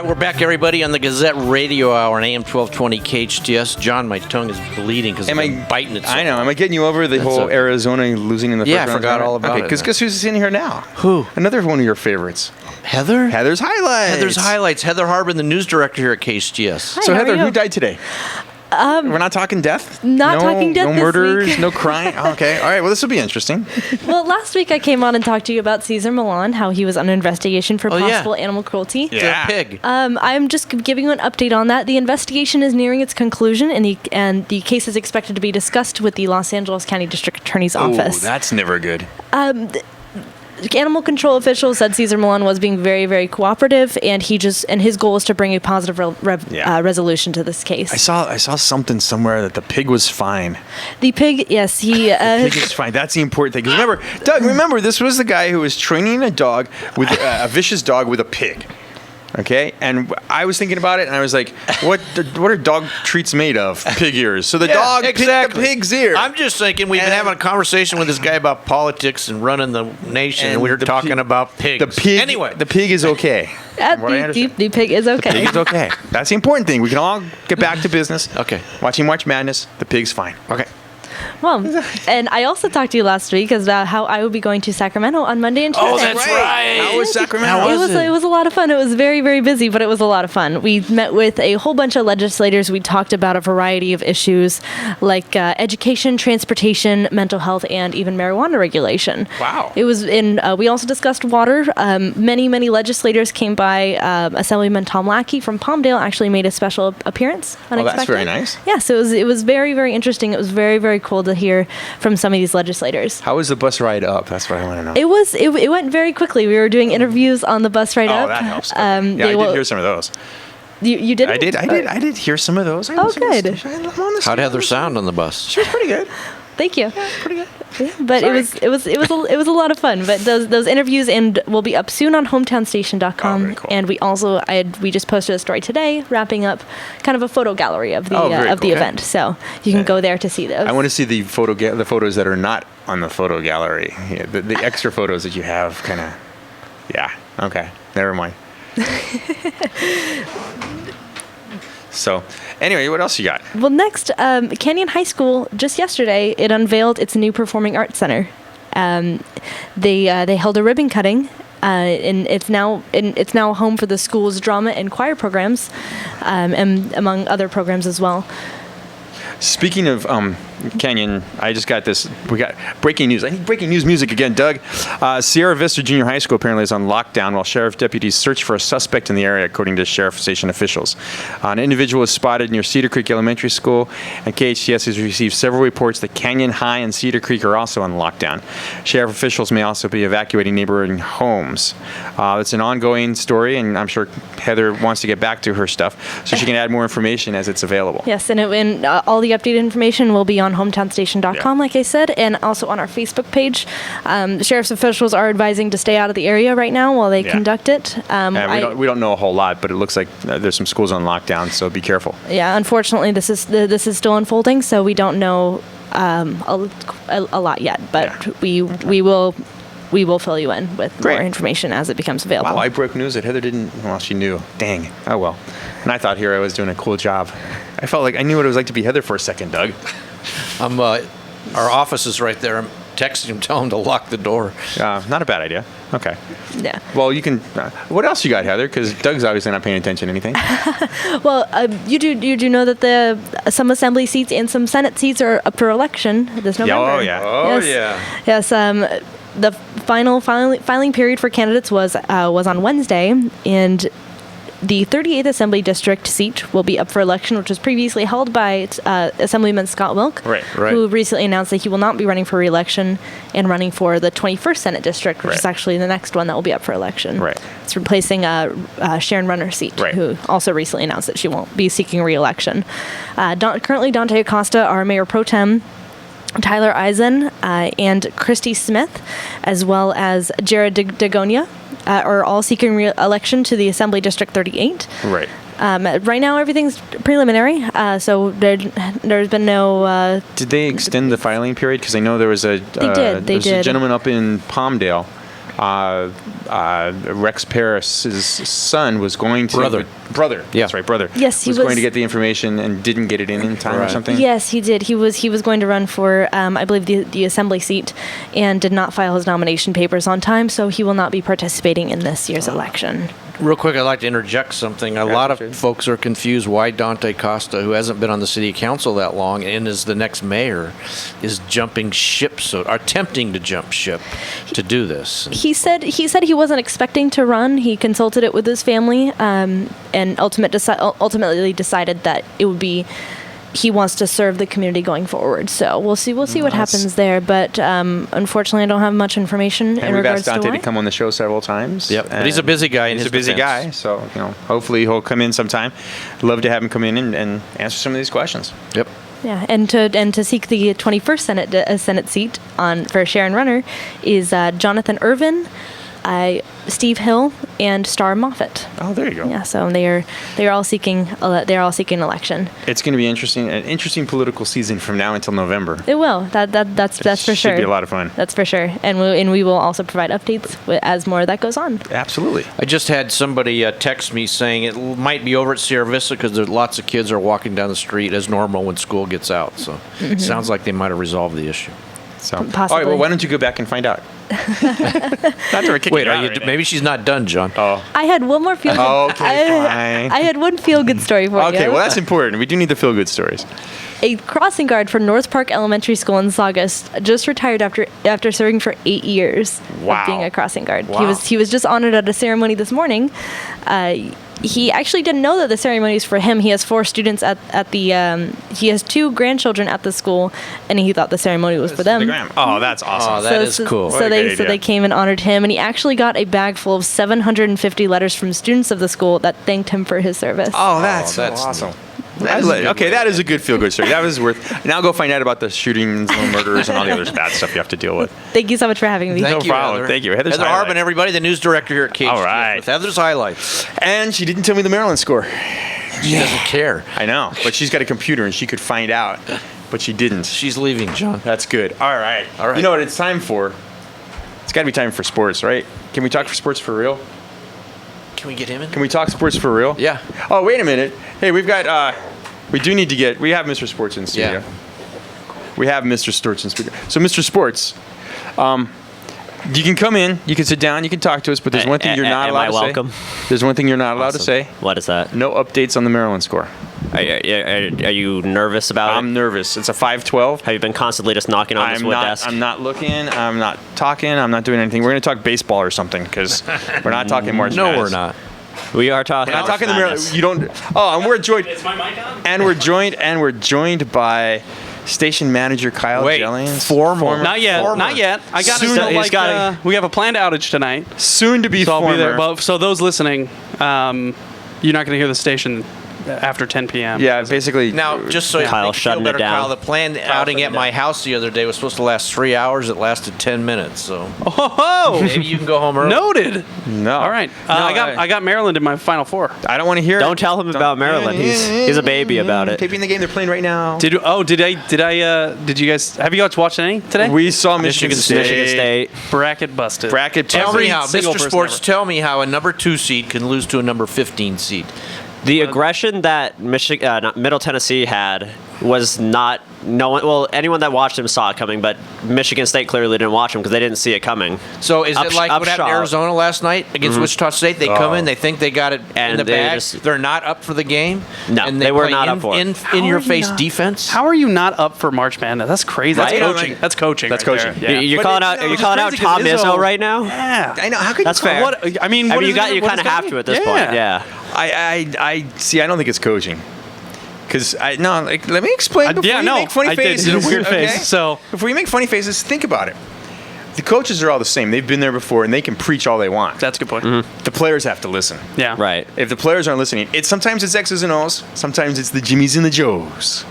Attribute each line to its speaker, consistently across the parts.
Speaker 1: right, we're back, everybody, on the Gazette Radio Hour on AM-1220 KHTS. John, my tongue is bleeding because I'm biting it.
Speaker 2: I know. Am I getting you over the whole Arizona losing in the first round?
Speaker 1: Yeah, I forgot all about it.
Speaker 2: Because guess who's in here now?
Speaker 1: Who?
Speaker 2: Another one of your favorites.
Speaker 1: Heather?
Speaker 2: Heather's Highlights.
Speaker 1: Heather's Highlights. Heather Harbin, the news director here at KHTS.
Speaker 2: Hi, so, Heather, who died today? We're not talking death?
Speaker 3: Not talking death
Speaker 2: No
Speaker 3: this
Speaker 2: murders,
Speaker 3: week.
Speaker 2: no crying? Okay. All right. Well, this will be interesting.
Speaker 3: Well, last week I came on and talked to you about Cesar Millan, how he was under investigation for possible animal cruelty.
Speaker 2: Yeah.
Speaker 1: Pig.
Speaker 3: I'm just giving you an update on that. The investigation is nearing its conclusion, and the case is expected to be discussed with the Los Angeles County District Attorney's Office.
Speaker 2: Oh, that's never good.
Speaker 3: Animal control officials said Cesar Millan was being very, very cooperative, and his goal is to bring a positive resolution to this case.
Speaker 2: I saw something somewhere that the pig was fine.
Speaker 3: The pig, yes, he.
Speaker 2: The pig is fine. That's the important thing. 'Cause remember, Doug, this was the guy who was training a dog with a vicious dog with a pig. Okay, and I was thinking about it, and I was like, "What are dog treats made of? Pig ears." So the dog picked the pig's ear.
Speaker 1: I'm just thinking we've been having a conversation with this guy about politics and running the nation, and we were talking about pigs.
Speaker 2: The pig.
Speaker 1: Anyway,
Speaker 2: the pig is okay.
Speaker 3: The pig is okay.
Speaker 2: The pig is okay. That's the important thing. We can all get back to business.
Speaker 1: Okay.
Speaker 2: Watching March Madness. The pig's fine. Okay.
Speaker 3: Well, and I also talked to you last week about how I will be going to Sacramento on Monday and Tuesday.
Speaker 1: Oh, that's right.
Speaker 2: How was Sacramento?
Speaker 3: It was a lot of fun. It was very, very busy, but it was a lot of fun. We met with a whole bunch of legislators. We talked about a variety of issues like education, transportation, mental health, and even marijuana regulation.
Speaker 2: Wow.
Speaker 3: It was we also discussed water. Many legislators came by. Assemblyman Tom Lackey from Palmdale actually made a special appearance.
Speaker 2: Oh, that's very nice.
Speaker 3: Yeah, so it was very, very interesting. It was very, very cool to hear from some of these legislators.
Speaker 2: How was the bus ride up? That's what I want to know.
Speaker 3: It went very quickly. We were doing interviews on the bus ride up.
Speaker 2: Oh, that helps. I did hear some of those.
Speaker 3: You did?
Speaker 2: I did hear some of those.
Speaker 3: Good.
Speaker 1: How'd Heather sound on the bus?
Speaker 2: She was pretty good.
Speaker 3: Thank you.
Speaker 2: Yeah, pretty good.
Speaker 3: Yeah, but it was a lot of fun. But those interviews will be up soon on hometownstation.com.
Speaker 2: Oh, very cool.
Speaker 3: And we just posted a story today, wrapping up kind of a photo gallery of the event. So you can go there to see those.
Speaker 2: I want to see the photos that are not on the photo gallery. Yeah, the extra photos that you have, kind of. Yeah. Okay. Never mind. So, anyway, what else you got?
Speaker 3: Well, next, Canyon High School, just yesterday, it unveiled its new performing arts center. They held a ribbon cutting, and it's now home for the school's drama and choir programs, and among other programs as well.
Speaker 2: Speaking of Canyon, I just got this. We got breaking news. I need breaking news music again, Doug. Sierra Vista Junior High School apparently is on lockdown while sheriff deputies search for a suspect in the area, according to sheriff station officials. An individual was spotted near Cedar Creek Elementary School, and KHTS has received several reports that Canyon High and Cedar Creek are also on lockdown. Sheriff officials may also be evacuating neighboring homes. It's an ongoing story, and I'm sure Heather wants to get back to her stuff, so she can add more information as it's available.
Speaker 3: Yes, and all the updated information will be on hometownstation.com, like I said, and also on our Facebook page. Sheriff's officials are advising to stay out of the area right now while they conduct it.
Speaker 2: We don't know a whole lot, but it looks like there's some schools on lockdown, so be careful.
Speaker 3: Yeah, unfortunately, this is still unfolding, so we don't know a lot yet, but we will fill you in with more information as it becomes available.
Speaker 2: Wow, I broke news that Heather didn't. Well, she knew. Dang. Oh well. And I thought here I was doing a cool job. I felt like I knew what it was like to be Heather for a second, Doug.
Speaker 1: Our office is right there. I'm texting him, telling him to lock the door.
Speaker 2: Not a bad idea. Okay.
Speaker 3: Yeah.
Speaker 2: Well, you can. What else you got, Heather? Because Doug's obviously not paying attention to anything.
Speaker 3: Well, you do know that some assembly seats and some Senate seats are up for election this November. Yes. The final filing period for candidates was on Wednesday, and the 38th Assembly District seat will be up for election, which was previously held by Assemblyman Scott Wilk, who recently announced that he will not be running for re-election and running for the 21st Senate District, which is actually the next one that will be up for election.
Speaker 2: Right.
Speaker 3: It's replacing Sharon Runner's seat, who also recently announced that she won't be seeking re-election. Currently, Dante Acosta, our mayor pro tem, Tyler Eisen, and Christy Smith, as well as Jared Dagonia, are all seeking re-election to the Assembly District 38.
Speaker 2: Right.
Speaker 3: Right now, everything's preliminary, so there's been no...
Speaker 2: Did they extend the filing period? Because I know there was a...
Speaker 3: They did.
Speaker 2: A gentleman up in Palmdale Rex Paris's son was going to brother. Yeah, that's right, brother.
Speaker 3: Yes,
Speaker 2: he was going to get the information and didn't get it in time or something.
Speaker 3: Yes, he did. He was going to run for I believe the assembly seat, and did not file his nomination papers on time, so he will not be participating in this year's election.
Speaker 1: Real quick, I'd like to interject something. A lot of folks are confused why Dante Costa, who hasn't been on the city council that long and is the next mayor, is jumping ship, attempting to jump ship to do this.
Speaker 3: He said he wasn't expecting to run. He consulted it with his family, and ultimately decided that it would be. He wants to serve the community going forward. So we'll see what happens there. But unfortunately, I don't have much information in regards to why.
Speaker 2: And we've asked Dante to come on the show several times.
Speaker 1: Yep, but he's a busy guy.
Speaker 2: He's a busy guy, so hopefully he'll come in sometime. Love to have him come in and answer some of these questions.
Speaker 1: Yep.
Speaker 3: Yeah, and to seek the 21st Senate seat for Sharon Runner is Jonathan Irvin, Steve Hill, and Star Moffett.
Speaker 2: Oh, there you go.
Speaker 3: Yeah, so they are all seeking election.
Speaker 2: It's going to be an interesting political season from now until November.
Speaker 3: It will. That's for sure.
Speaker 2: Should be a lot of fun.
Speaker 3: That's for sure. And we will also provide updates as more of that goes on.
Speaker 2: Absolutely.
Speaker 1: I just had somebody text me saying it might be over at Sierra Vista because there's lots of kids are walking down the street as normal when school gets out. So it sounds like they might have resolved the issue.
Speaker 2: So, possibly. All right, well, why don't you go back and find out?
Speaker 1: Wait, maybe she's not done, John.
Speaker 2: Oh.
Speaker 3: I had one more feel-good.
Speaker 2: Fine.
Speaker 3: I had one feel-good story for you.
Speaker 2: Okay, well, that's important. We do need the feel-good stories.
Speaker 3: A crossing guard from North Park Elementary School in Saugus just retired after serving for 8 years of being a crossing guard.
Speaker 2: Wow.
Speaker 3: He was just honored at a ceremony this morning. He actually didn't know that the ceremony was for him. He has 4 students at the. He has 2 grandchildren at the school, and he thought the ceremony was for them.
Speaker 2: Oh, that's awesome.
Speaker 1: Oh, that is cool.
Speaker 3: So they came and honored him, and he actually got a bag full of 750 letters from students of the school that thanked him for his service.
Speaker 2: Oh, that's awesome. That is a good feel-good story. That was worth. Now go find out about the shootings and murders and all the other bad stuff you have to deal with.
Speaker 3: Thank you so much for having me.
Speaker 2: No problem. Thank you.
Speaker 1: Heather Harbin, everybody, the news director here at KHTS.
Speaker 2: All right.
Speaker 1: With Heather's highlights.
Speaker 2: And she didn't tell me the Maryland score.
Speaker 1: She doesn't care.
Speaker 2: I know, but she's got a computer and she could find out, but she didn't.
Speaker 1: She's leaving, John.
Speaker 2: That's good. All right. You know what it's time for? It's got to be time for sports, right? Can we talk for sports for real?
Speaker 1: Can we get him in?
Speaker 2: Can we talk sports for real?
Speaker 1: Yeah.
Speaker 2: Oh, wait a minute. Hey, we've got... we have Mr. Sports in studio.
Speaker 1: Yeah.
Speaker 2: We have Mr. Sports in studio. So, Mr. Sports, you can come in, you can sit down, you can talk to us, but there's one thing you're not allowed to say.
Speaker 4: Welcome?
Speaker 2: There's one thing you're not allowed to say.
Speaker 4: What is that?
Speaker 2: No updates on the Maryland score.
Speaker 4: Are you nervous about it?
Speaker 2: I'm nervous. It's a 5-12.
Speaker 4: Have you been constantly just knocking on this wood desk?
Speaker 2: I'm not looking. I'm not talking. I'm not doing anything. We're going to talk baseball or something because we're not talking March Madness.
Speaker 1: No, we're not.
Speaker 4: We are talking.
Speaker 2: We're not talking the Maryland. You don't. Oh, and we're joined.
Speaker 5: Is my mic on?
Speaker 2: And we're joined by station manager Kyle Jellings.
Speaker 1: Former.
Speaker 5: Not yet. Not yet. I got to we have a planned outage tonight.
Speaker 2: Soon to be
Speaker 5: so
Speaker 2: former.
Speaker 5: I'll be there. Well, so those listening, you're not going to hear the station after 10 p.m.
Speaker 2: Yeah, basically.
Speaker 1: Now, just so
Speaker 4: Kyle
Speaker 1: you feel better, Kyle, the planned outing at my house the other day was supposed to last 3 hours. It lasted 10 minutes. So maybe you can go home early.
Speaker 5: Noted.
Speaker 2: No.
Speaker 5: All right. I got Maryland in my Final Four.
Speaker 2: I don't want to hear it.
Speaker 4: Don't tell him about Maryland. He's a baby about it.
Speaker 2: Taping the game they're playing right now.
Speaker 5: Did you guys have you guys watched any today?
Speaker 2: We saw Michigan State.
Speaker 5: Bracket busted.
Speaker 1: Tell me how, Mr. Sports, tell me how a number 2 seed can lose to a number 15 seed.
Speaker 4: The aggression that Middle Tennessee had was not anyone that watched him saw it coming, but Michigan State clearly didn't watch him because they didn't see it coming.
Speaker 1: So is it like what happened in Arizona last night against Wichita State? They come in, they think they got it in the bag. They're not up for the game.
Speaker 4: No,
Speaker 1: and
Speaker 4: they were not up for
Speaker 1: it. In your face defense.
Speaker 5: How are you not up for March Madness? That's crazy.
Speaker 4: Right?
Speaker 5: That's coaching.
Speaker 2: That's coaching.
Speaker 5: Yeah.
Speaker 4: You're calling out. Are you calling out Tom Izzo right now?
Speaker 5: Yeah,
Speaker 2: I know. How could
Speaker 4: that's
Speaker 2: you
Speaker 4: fair?
Speaker 5: What,
Speaker 4: I mean, you kind of have to at this point. Yeah.
Speaker 2: I see. I don't think it's coaching. Because let me explain before you make funny faces.
Speaker 5: I did a weird face. So
Speaker 2: before you make funny faces, think about it. The coaches are all the same. They've been there before, and they can preach all they want.
Speaker 5: That's a good point.
Speaker 2: Mm-hmm. The players have to listen.
Speaker 5: Yeah.
Speaker 4: Right.
Speaker 2: If the players aren't listening, sometimes it's X's and O's. Sometimes it's the Jimmies and the Joes.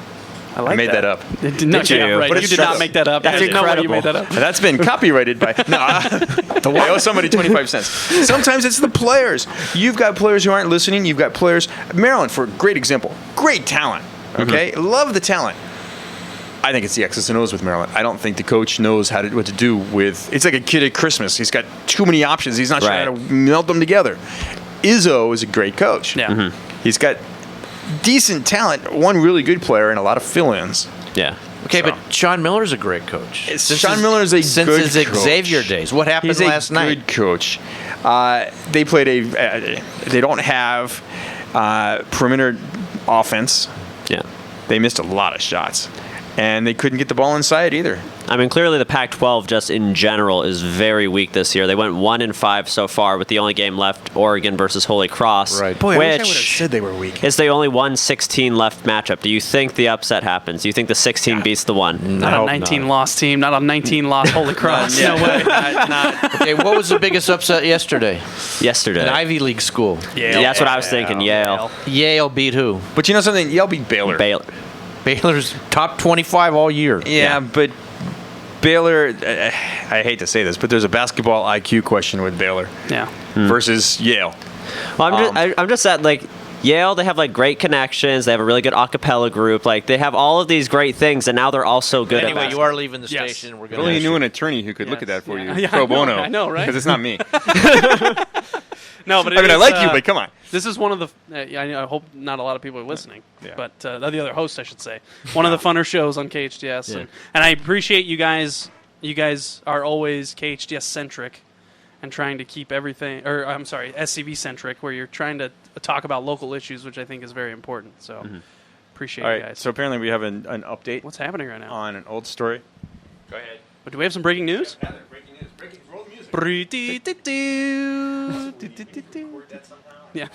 Speaker 5: I made
Speaker 2: that up.
Speaker 5: Did you did not make that up.
Speaker 4: That's incredible.
Speaker 5: No way you made that up.
Speaker 2: That's been copyrighted by. I owe somebody 25 cents. Sometimes it's the players. You've got players who aren't listening. You've got players. Maryland, for a great example, great talent. Okay, love the talent. I think it's the X's and O's with Maryland. I don't think the coach knows what to do with. It's like a kid at Christmas. He's got too many options. He's not sure how to melt them together. Izzo is a great coach.
Speaker 5: Yeah.
Speaker 2: Mm-hmm. He's got decent talent, one really good player, and a lot of fill-ins.
Speaker 4: Yeah.
Speaker 1: Okay, but Sean Miller's a great coach.
Speaker 2: Sean Miller's a
Speaker 1: since
Speaker 2: good
Speaker 1: his
Speaker 2: coach.
Speaker 1: Xavier days. What happened last night?
Speaker 2: He's a good coach. They played they don't have perimeter offense.
Speaker 4: Yeah.
Speaker 2: They missed a lot of shots, and they couldn't get the ball inside either.
Speaker 4: I mean, clearly the Pac-12 just in general is very weak this year. They went 1-5 so far, with the only game left, Oregon versus Holy Cross.
Speaker 1: Right.
Speaker 2: Boy, I wish I would have
Speaker 4: which
Speaker 2: said they were weak.
Speaker 4: is the only 1-16 left matchup. Do you think the upset happens? Do you think the 16 beats the 1?
Speaker 5: Not a 19-loss team. Not a 19-loss Holy Cross.
Speaker 2: Yeah.
Speaker 5: No way.
Speaker 1: Okay, what was the biggest upset yesterday?
Speaker 4: Yesterday.
Speaker 1: An Ivy League school.
Speaker 5: Yale.
Speaker 4: That's what I was thinking. Yale.
Speaker 1: Yale beat who?
Speaker 2: But you know something? Yale beat Baylor.
Speaker 1: Baylor's top 25 all year.
Speaker 2: Yeah, but Baylor, I hate to say this, but there's a basketball IQ question with Baylor
Speaker 5: Yeah.
Speaker 2: versus Yale.
Speaker 4: Well, I'm just at, like, Yale, they have, like, great connections. They have a really good a cappella group. Like, they have all of these great things, and now they're all so good at
Speaker 1: Anyway, you
Speaker 4: basketball.
Speaker 1: are leaving the
Speaker 5: Yes.
Speaker 1: station. We're
Speaker 2: If
Speaker 1: going
Speaker 2: only you
Speaker 1: to
Speaker 2: knew an attorney who could look at that for you.
Speaker 5: Yeah,
Speaker 2: Pro bono.
Speaker 5: I know, right?
Speaker 2: Because it's not me.
Speaker 5: No, but
Speaker 2: I mean, I like you, but come on.
Speaker 5: This is one of the. I hope not a lot of people are listening,
Speaker 2: Yeah.
Speaker 5: but the other host, I should say, one of the funner shows on KHTS,
Speaker 1: Yeah.
Speaker 5: and I appreciate you guys. You guys are always KHTS centric, and trying to keep everything, or I'm sorry, SCV centric, where you're trying to talk about local issues, which I think is very important. So, appreciate
Speaker 2: All
Speaker 5: you
Speaker 2: right,
Speaker 5: guys.
Speaker 2: so apparently we have an update
Speaker 5: What's happening right now?
Speaker 2: on an old story. Go ahead.
Speaker 5: But do we have some breaking news?
Speaker 2: Breaking news. Roll music.
Speaker 5: Yeah,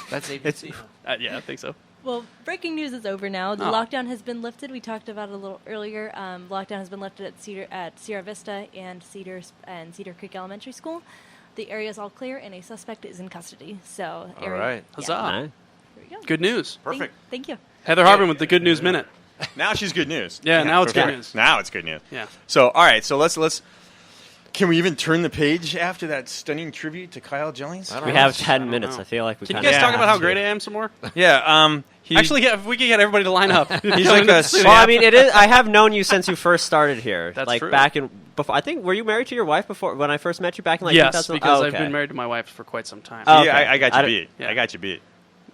Speaker 1: That's ABC.
Speaker 5: yeah, I think so.
Speaker 3: Well, breaking news is over now. The
Speaker 5: Oh.
Speaker 3: lockdown has been lifted. We talked about it a little earlier. Lockdown has been lifted at Sierra Vista and Cedar Creek Elementary School. The area is all clear, and a suspect is in custody. So,
Speaker 1: All right.
Speaker 5: Huzzah!
Speaker 4: Right.
Speaker 3: There we go.
Speaker 5: Good news.
Speaker 2: Perfect.
Speaker 3: Thank you.
Speaker 5: Heather Harbin with the good news minute.
Speaker 2: Now she's good news.
Speaker 5: Yeah, now it's good
Speaker 2: perfect.
Speaker 5: news.
Speaker 2: Now it's good news.
Speaker 5: Yeah.
Speaker 2: So, all right, so let's. Can we even turn the page after that stunning tribute to Kyle Jennings?
Speaker 4: We have 10 minutes. I feel like we
Speaker 5: Can you
Speaker 4: kind
Speaker 5: guys
Speaker 4: of
Speaker 5: talk about how
Speaker 2: Yeah.
Speaker 5: great I am some more?
Speaker 2: Yeah.
Speaker 5: Actually, yeah, if we could get everybody to line up.
Speaker 2: He's like a.
Speaker 4: Well, I mean, it is. I have known you since you first started here.
Speaker 5: That's
Speaker 4: like
Speaker 5: true.
Speaker 4: back in before. I think were you married to your wife before when I first met you back in like
Speaker 5: Yes,
Speaker 4: 2000?
Speaker 5: because
Speaker 4: Oh,
Speaker 5: I've
Speaker 4: okay.
Speaker 5: been married to my wife for quite some time.
Speaker 4: Oh,
Speaker 2: Yeah,
Speaker 4: okay.
Speaker 2: I got
Speaker 4: I
Speaker 2: you
Speaker 4: d-
Speaker 2: beat.
Speaker 5: yeah.
Speaker 2: I got you beat.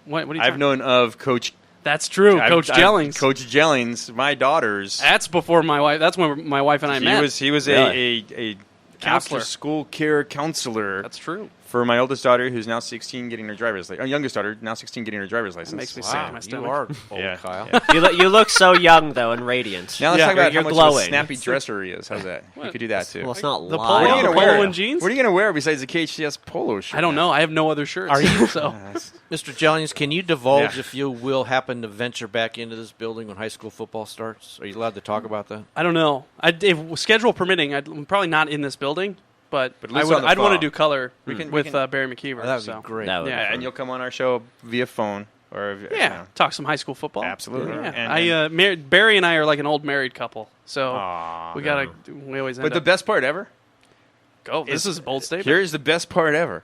Speaker 5: What are you
Speaker 2: I've
Speaker 5: talking
Speaker 2: known of Coach.
Speaker 5: That's true,
Speaker 2: I've-
Speaker 5: Coach
Speaker 2: I've-
Speaker 5: Jellings.
Speaker 2: Coach Jellings, my daughters.
Speaker 5: That's before my wife. That's when my wife and I met.
Speaker 2: He was
Speaker 4: Really?
Speaker 2: a
Speaker 5: Counselor.
Speaker 2: after school care counselor.
Speaker 5: That's true.
Speaker 2: For my oldest daughter, who's now 16, getting her driver's license. Our youngest daughter, now 16, getting her driver's license.
Speaker 5: makes me sick to my
Speaker 1: You
Speaker 5: stomach.
Speaker 1: are old,
Speaker 2: Yeah.
Speaker 1: Kyle.
Speaker 4: You look so young though and radiant.
Speaker 2: Now let's
Speaker 5: Yeah,
Speaker 2: talk about
Speaker 4: you're
Speaker 2: how much
Speaker 4: glowing.
Speaker 2: of a snappy dresser he is. How's that? We
Speaker 5: What?
Speaker 2: could do that too.
Speaker 4: Well, it's not
Speaker 5: The
Speaker 4: live.
Speaker 5: polo-
Speaker 2: What are you
Speaker 5: the
Speaker 2: gonna
Speaker 5: polo
Speaker 2: wear?
Speaker 5: and jeans?
Speaker 2: What are you gonna wear besides the KHTS polo shirt?
Speaker 5: I don't know. I have no other shirts.
Speaker 1: Are you?
Speaker 5: So
Speaker 1: Mr. Jennings, can you divulge
Speaker 2: Yeah.
Speaker 1: if you will happen to venture back into this building when high school football starts? Are you allowed to talk about that?
Speaker 5: I don't know. If schedule permitting, I'm probably not in this building, but
Speaker 2: But at
Speaker 5: I
Speaker 2: least
Speaker 5: would.
Speaker 2: on the
Speaker 5: I'd want to
Speaker 2: phone.
Speaker 5: do color
Speaker 2: We can-
Speaker 5: with
Speaker 2: we can-
Speaker 5: Barry McKeever.
Speaker 1: That would
Speaker 5: so.
Speaker 1: be great.
Speaker 4: That would
Speaker 5: Yeah.
Speaker 4: be
Speaker 2: And you'll come on our show via phone or you
Speaker 5: Yeah,
Speaker 2: know.
Speaker 5: talk some high school football.
Speaker 2: Absolutely.
Speaker 5: Yeah.
Speaker 2: And-
Speaker 5: Barry and I are like an old married couple, so
Speaker 2: Aw,
Speaker 5: we gotta. We always end
Speaker 2: But the
Speaker 5: up.
Speaker 2: best part ever.
Speaker 5: Go. This is a bold statement.
Speaker 2: Here's the best part ever.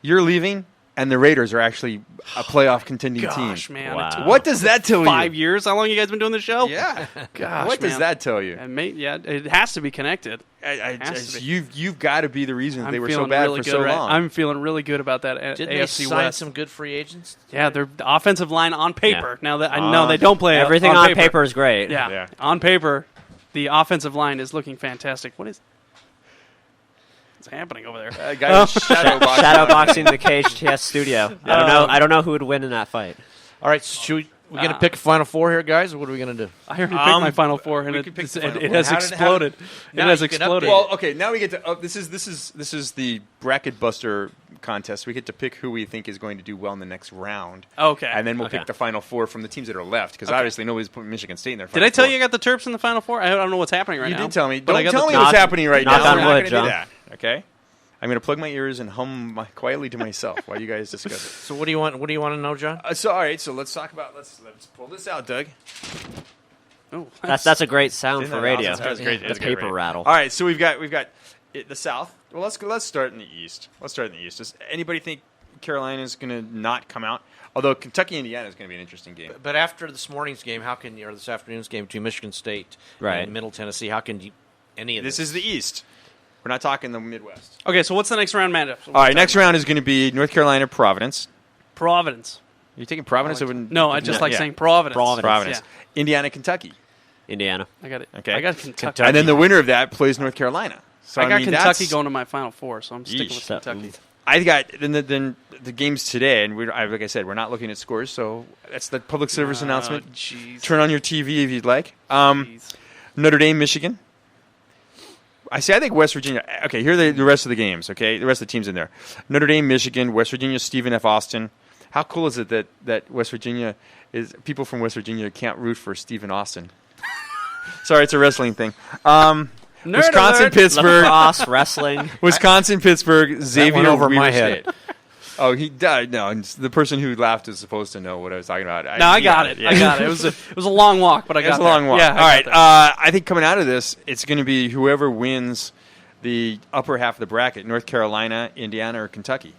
Speaker 2: You're leaving, and the Raiders are actually a playoff contending
Speaker 5: Gosh,
Speaker 2: team.
Speaker 5: man.
Speaker 4: Wow.
Speaker 5: It took
Speaker 2: What does that tell
Speaker 5: 5
Speaker 2: you?
Speaker 5: years? How long you guys been doing the show?
Speaker 2: Yeah.
Speaker 5: Gosh,
Speaker 2: What does
Speaker 5: man.
Speaker 2: that tell you?
Speaker 5: And yeah, it has to be connected. Has to be.
Speaker 2: You've got to be the reason
Speaker 5: I'm
Speaker 2: they were so
Speaker 5: feeling
Speaker 2: bad
Speaker 5: really
Speaker 2: for
Speaker 5: good
Speaker 2: so
Speaker 5: right-
Speaker 2: long.
Speaker 5: I'm feeling really good about that
Speaker 1: Didn't
Speaker 5: AFC
Speaker 1: they sign
Speaker 5: West.
Speaker 1: some good free agents?
Speaker 5: Yeah, they're the offensive line on paper.
Speaker 4: Yeah.
Speaker 5: Now that I know they don't play
Speaker 4: Everything on paper is great.
Speaker 5: Yeah.
Speaker 2: Yeah.
Speaker 5: On paper, the offensive line is looking fantastic. What's happening over there?
Speaker 2: Guys, shadow boxing.
Speaker 4: Shadowboxing the KHTS studio. I don't know who would win in that fight.
Speaker 1: All right, should we going to pick a Final Four here, guys, or what are we going to do?
Speaker 5: I already picked my Final Four, and
Speaker 2: we
Speaker 5: it,
Speaker 2: could pick
Speaker 5: it's-
Speaker 2: the Final
Speaker 5: it
Speaker 2: Four.
Speaker 5: has
Speaker 2: How did-
Speaker 5: exploded. It
Speaker 1: Now
Speaker 5: has
Speaker 1: you can
Speaker 5: exploded.
Speaker 1: update
Speaker 2: Well, okay, now we get to this is the bracket buster contest. We get to pick who we think is going to do well in the next round.
Speaker 5: Okay.
Speaker 2: And then we'll
Speaker 4: Okay.
Speaker 2: pick the Final Four from the teams that are left, because obviously nobody's putting Michigan State in their
Speaker 5: Did
Speaker 2: Final
Speaker 5: I tell
Speaker 2: Four.
Speaker 5: you I got the Terps in the Final Four? I don't know what's happening right
Speaker 2: You
Speaker 5: now.
Speaker 2: did tell me.
Speaker 5: but I
Speaker 2: Don't
Speaker 5: got
Speaker 2: tell
Speaker 5: the
Speaker 2: me what's
Speaker 4: Knock-
Speaker 2: happening right
Speaker 4: knock
Speaker 2: now.
Speaker 4: on
Speaker 2: We're not
Speaker 4: wood,
Speaker 2: going to do
Speaker 4: John.
Speaker 2: that. Okay. I'm going to plug my ears and hum quietly to myself while you guys discuss it.
Speaker 1: So what do you want? What do you want to know, John?
Speaker 2: So all right, so let's talk about let's pull this out, Doug.
Speaker 5: Oh,
Speaker 4: That's a great sound
Speaker 2: Isn't
Speaker 4: for
Speaker 2: that
Speaker 4: radio.
Speaker 2: awesome? That was great.
Speaker 4: The
Speaker 2: That's
Speaker 4: paper
Speaker 2: great.
Speaker 4: rattle.
Speaker 2: All right, so we've got the South. Well, let's start in the East. Does anybody think Carolina's going to not come out? Although Kentucky, Indiana is going to be an interesting game.
Speaker 1: But after this morning's game, or this afternoon's game between Michigan State and Middle Tennessee, how can any of this?
Speaker 2: This is the East. We're not talking the Midwest.
Speaker 5: Okay, so what's the next round matchup?
Speaker 2: All right, next round is going to be North Carolina, Providence.
Speaker 5: Providence.
Speaker 2: Are you taking Providence?
Speaker 5: No, I just saying Providence.
Speaker 2: Providence. Yeah. Indiana, Kentucky.
Speaker 4: Indiana.
Speaker 5: I got it.
Speaker 2: Okay.
Speaker 5: I got Kentucky.
Speaker 2: And then the winner of that plays North Carolina. So
Speaker 5: I got Kentucky going to my Final Four, so I'm sticking with Kentucky.
Speaker 2: I got then the games today, and like I said, we're not looking at scores, so that's the public service announcement.
Speaker 5: Geez.
Speaker 2: Turn on your TV if you'd like. Notre Dame, Michigan. I think West Virginia. Okay, here are the rest of the games. Okay, the rest of the teams in there: Notre Dame, Michigan, West Virginia, Stephen F. Austin. How cool is it that West Virginia people from West Virginia can't root for Stephen Austin? Sorry, it's a wrestling thing. Wisconsin, Pittsburgh,
Speaker 4: lacrosse, wrestling.
Speaker 2: Wisconsin, Pittsburgh, Xavier
Speaker 1: went over
Speaker 2: Weber
Speaker 1: my head.
Speaker 2: State. Oh, he died. No, the person who laughed is supposed to know what I was talking about.
Speaker 5: I got it. Yeah. I got it. It was a long walk, but I got it.
Speaker 2: It was a long walk.
Speaker 5: Yeah,
Speaker 2: all right. I think coming out of this, it's going to be whoever wins the upper half of the bracket: North Carolina, Indiana, or Kentucky.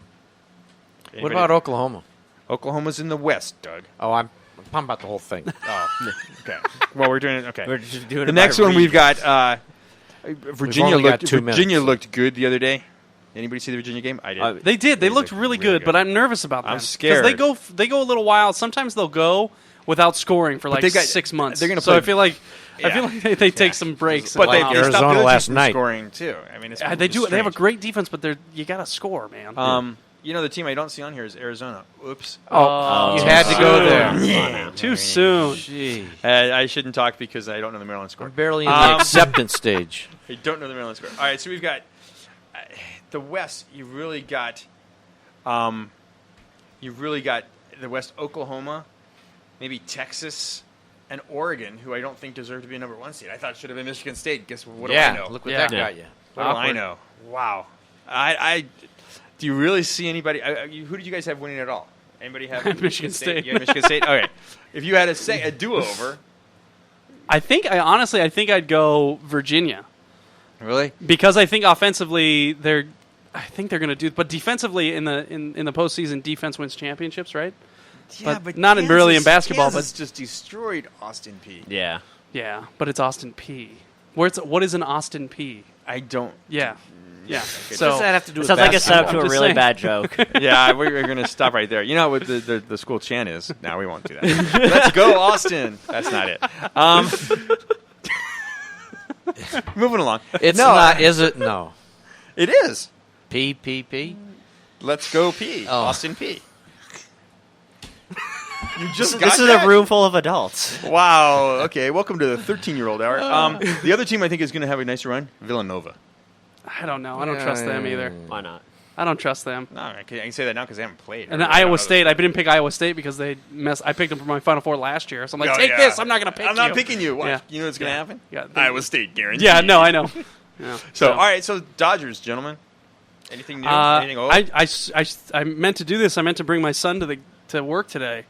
Speaker 1: What about Oklahoma?
Speaker 2: Oklahoma's in the West, Doug.
Speaker 1: Oh, I'm talking about the whole thing.
Speaker 2: Oh, okay. Well, we're doing it. Okay.
Speaker 4: We're just doing
Speaker 2: the
Speaker 4: it
Speaker 2: next
Speaker 4: by
Speaker 2: one
Speaker 4: read.
Speaker 2: we've got Virginia.
Speaker 1: only got 2
Speaker 2: Virginia
Speaker 1: minutes.
Speaker 2: looked good the other day. Anybody see the Virginia game? I did.
Speaker 5: They did. They looked really good, but I'm nervous about them.
Speaker 2: I'm scared.
Speaker 5: Because they go a little wild. Sometimes they'll go without scoring for 6 months.
Speaker 2: They're gonna
Speaker 5: so
Speaker 2: play-
Speaker 5: I feel like they take some breaks.
Speaker 2: But they
Speaker 1: Wow.
Speaker 2: stopped
Speaker 1: Arizona
Speaker 2: the other
Speaker 1: last
Speaker 2: teams from
Speaker 1: night.
Speaker 2: scoring too. I mean, it's
Speaker 5: they do. They have a
Speaker 2: strange.
Speaker 5: great defense, but you got to score, man.
Speaker 2: The team I don't see on here is Arizona. Oops.
Speaker 1: Oh, you
Speaker 5: too
Speaker 1: had to go
Speaker 5: soon.
Speaker 1: there.
Speaker 5: Too soon.
Speaker 1: Gee.
Speaker 2: I shouldn't talk because I don't know the Maryland score.
Speaker 1: We're barely in the acceptance stage.
Speaker 2: I don't know the Maryland score. All right, so we've got the West. You've really got the West: Oklahoma, maybe Texas, and Oregon, who I don't think deserve to be a number 1 seed. I thought it should have been Michigan State. Guess what do I know?
Speaker 1: Look what
Speaker 5: Yeah.
Speaker 1: that got you.
Speaker 2: What do I know? Wow. I do you really see anybody? Who did you guys have winning at all? Anybody have
Speaker 5: Michigan State.
Speaker 2: You had Michigan State. Okay. If you had a do-over,
Speaker 5: I think I'd go Virginia.
Speaker 2: really?
Speaker 5: Because I think offensively they're going to do, but defensively in the postseason, defense wins championships, right?
Speaker 2: Yeah,
Speaker 5: But not really in basketball,
Speaker 2: Kansas just destroyed Austin P.
Speaker 4: Yeah.
Speaker 5: Yeah, but it's Austin P. What is an Austin P?
Speaker 2: I don't.
Speaker 5: Yeah.
Speaker 1: What
Speaker 5: So
Speaker 1: does that have to do
Speaker 4: It
Speaker 1: with
Speaker 4: sounds like a
Speaker 1: basketball?
Speaker 4: setup to
Speaker 5: I'm
Speaker 4: a
Speaker 5: just
Speaker 4: really
Speaker 5: saying.
Speaker 4: bad joke.
Speaker 2: Yeah, we're going to stop right there. You know what the school chant is? No, we won't do that. Let's go, Austin. That's not it. Moving along.
Speaker 1: It's not, is it? No.
Speaker 2: It is.
Speaker 1: P.
Speaker 2: Let's go P.
Speaker 1: Oh.
Speaker 2: Austin P. You just got
Speaker 4: This is
Speaker 2: that?
Speaker 4: a room full of adults.
Speaker 2: Wow. Okay, welcome to the 13-year-old hour. The other team I think is going to have a nice run, Villanova.
Speaker 5: I don't know. I don't trust them either.
Speaker 4: Why not?
Speaker 5: I don't trust them.
Speaker 2: No, I can say that now because they haven't played.
Speaker 5: And then Iowa State, I didn't pick Iowa State because I picked them for my Final Four last year. So I'm like, take this. I'm not going to pick you.
Speaker 2: I'm not picking you. Watch.
Speaker 5: Yeah.
Speaker 2: You know what's going to happen?
Speaker 5: Yeah.
Speaker 2: Iowa State, guaranteed.
Speaker 5: Yeah, no, I know. Yeah.
Speaker 2: So, all right, so Dodgers, gentlemen. Anything new? Anything old?
Speaker 5: I meant to do this. I meant to bring my son to work today.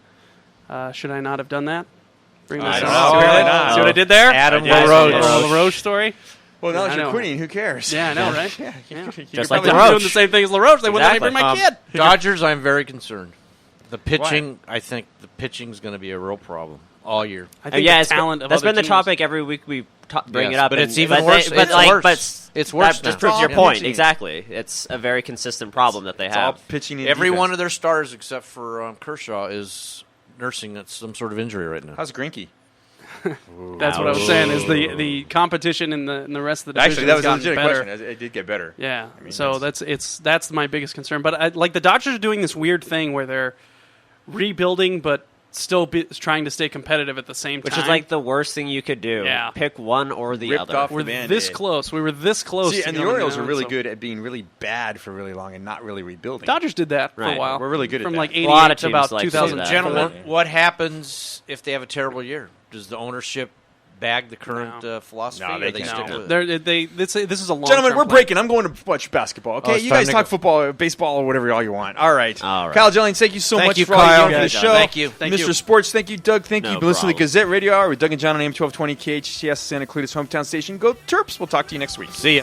Speaker 5: Should I not have done that? Bring my
Speaker 2: I
Speaker 5: son.
Speaker 2: don't know.
Speaker 5: See
Speaker 2: Really not.
Speaker 5: what I did there?
Speaker 1: Adam
Speaker 2: Yeah,
Speaker 1: LaRoche.
Speaker 5: LaRoche story.
Speaker 2: Well, now
Speaker 5: I
Speaker 2: that you're
Speaker 5: know.
Speaker 2: quitting, who cares?
Speaker 5: Yeah, I know, right?
Speaker 2: Yeah.
Speaker 4: Just
Speaker 5: I'm
Speaker 4: like
Speaker 5: doing
Speaker 4: LaRoche.
Speaker 5: the same thing as LaRoche. They wouldn't let me bring my kid.
Speaker 1: Dodgers, I'm very concerned. The pitching, I think the pitching's going to be a real problem all year.
Speaker 5: I think
Speaker 4: Yeah,
Speaker 5: the talent of
Speaker 4: that's
Speaker 5: other
Speaker 4: been the
Speaker 5: teams.
Speaker 4: topic every week we bring
Speaker 1: Yes,
Speaker 4: it up.
Speaker 1: but
Speaker 4: and-
Speaker 1: it's even worse.
Speaker 4: But
Speaker 1: It's
Speaker 4: like,
Speaker 1: worse.
Speaker 4: but
Speaker 1: It's worse
Speaker 4: That
Speaker 1: now.
Speaker 4: just proves
Speaker 2: It's
Speaker 4: your
Speaker 2: all
Speaker 4: point.
Speaker 2: pitching.
Speaker 4: Exactly. It's a very consistent problem that they
Speaker 2: It's all
Speaker 4: have.
Speaker 2: pitching and
Speaker 1: Every
Speaker 2: defense.
Speaker 1: one of their stars, except for Kershaw, is nursing some sort of injury right now.
Speaker 2: How's Greinke?
Speaker 5: That's what I was saying. Is the competition in the rest of the division
Speaker 2: Actually, that was a
Speaker 5: has gotten
Speaker 2: legitimate
Speaker 5: better.
Speaker 2: question. It did get better.
Speaker 5: Yeah.
Speaker 2: I mean,
Speaker 5: So that's my biggest concern. But like the Dodgers are doing this weird thing where they're rebuilding, but still trying to stay competitive at the same time.
Speaker 4: Which is like the worst thing you could do.
Speaker 5: Yeah.
Speaker 4: Pick one or the
Speaker 2: Ripped
Speaker 4: other.
Speaker 2: off
Speaker 5: we're
Speaker 2: the Band-Aid.
Speaker 5: this close. We were this close.
Speaker 2: See,
Speaker 5: to
Speaker 2: and the
Speaker 5: going
Speaker 2: Orioles
Speaker 5: down,
Speaker 2: are really
Speaker 5: so-
Speaker 2: good at being really bad for really long and not really rebuilding.
Speaker 5: Dodgers did that for a
Speaker 4: Right.
Speaker 5: while.
Speaker 2: We're really good at
Speaker 5: from
Speaker 2: that.
Speaker 5: like
Speaker 2: A
Speaker 5: 88
Speaker 4: lot of
Speaker 5: to
Speaker 4: teams
Speaker 5: about
Speaker 4: like to do
Speaker 5: 2000.
Speaker 4: that.
Speaker 1: Gentlemen, what happens if they have a terrible year? Does the ownership bag the current philosophy,
Speaker 2: No,
Speaker 1: or
Speaker 2: they
Speaker 1: they
Speaker 2: can't.
Speaker 1: stick
Speaker 2: No.
Speaker 1: with it?
Speaker 5: This is a long.
Speaker 2: Gentlemen, we're breaking. I'm going to watch basketball. Okay,
Speaker 1: it's
Speaker 2: you
Speaker 1: time
Speaker 2: guys
Speaker 1: to
Speaker 2: talk
Speaker 1: go.
Speaker 2: football, or baseball, or whatever all you want. All right.
Speaker 4: All right.
Speaker 2: Kyle Jennings, thank you so
Speaker 1: Thank
Speaker 2: much
Speaker 1: you,
Speaker 2: for all you
Speaker 1: Kyle.
Speaker 2: do for the
Speaker 1: Yeah,
Speaker 2: show.
Speaker 1: thank you.
Speaker 5: Thank
Speaker 2: Mr.
Speaker 5: you.
Speaker 2: Sports, thank you. Doug, thank you.
Speaker 4: No
Speaker 2: You've been listening to the
Speaker 4: problem.
Speaker 2: Gazette Radio Hour with Doug and John on AM-1220 KHTS, Santa Clarita's hometown station. Go Terps. We'll talk to you next week.
Speaker 1: See ya.